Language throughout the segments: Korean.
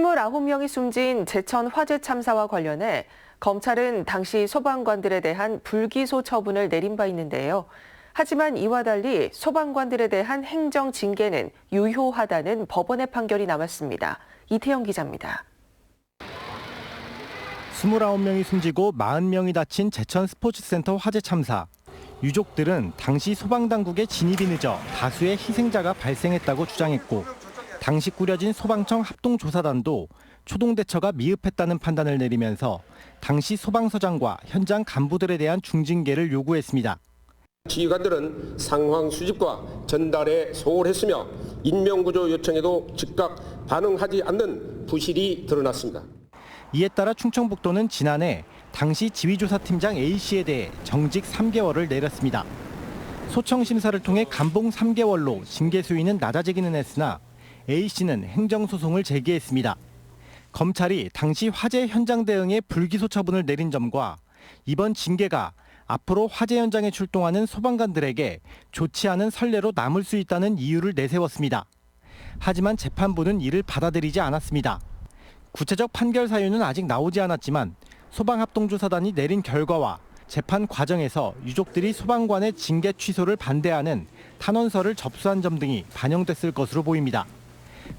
29명이 숨진 제천 화재 참사와 관련해 검찰은 당시 소방관들에 대한 불기소 처분을 내린 바 있는데요. 하지만 이와 달리 소방관들에 대한 행정 징계는 유효하다는 법원의 판결이 나왔습니다. 이태영 기자입니다. 29명이 숨지고 40명이 다친 제천 스포츠센터 화재 참사. 유족들은 당시 소방당국의 진입이 늦어 다수의 희생자가 발생했다고 주장했고, 당시 꾸려진 소방청 합동조사단도 초동대처가 미흡했다는 판단을 내리면서 당시 소방서장과 현장 간부들에 대한 중징계를 요구했습니다. 지휘관들은 상황 수집과 전달에 소홀했으며 인명구조 요청에도 즉각 반응하지 않는 부실이 드러났습니다. 이에 따라 충청북도는 지난해 당시 지휘조사팀장 A씨에 대해 정직 3개월을 내렸습니다. 소청 심사를 통해 감봉 3개월로 징계 수위는 낮아지기는 했으나 A씨는 행정소송을 제기했습니다. 검찰이 당시 화재 현장 대응에 불기소 처분을 내린 점과 이번 징계가 앞으로 화재 현장에 출동하는 소방관들에게 좋지 않은 선례로 남을 수 있다는 이유를 내세웠습니다. 하지만 재판부는 이를 받아들이지 않았습니다. 구체적 판결 사유는 아직 나오지 않았지만 소방합동조사단이 내린 결과와 재판 과정에서 유족들이 소방관의 징계 취소를 반대하는 탄원서를 접수한 점 등이 반영됐을 것으로 보입니다.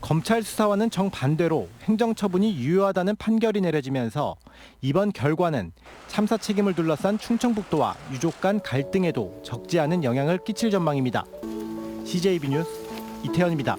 검찰 수사와는 정반대로 행정처분이 유효하다는 판결이 내려지면서 이번 결과는 참사 책임을 둘러싼 충청북도와 유족 간 갈등에도 적지 않은 영향을 끼칠 전망입니다. CJB 뉴스 이태현입니다.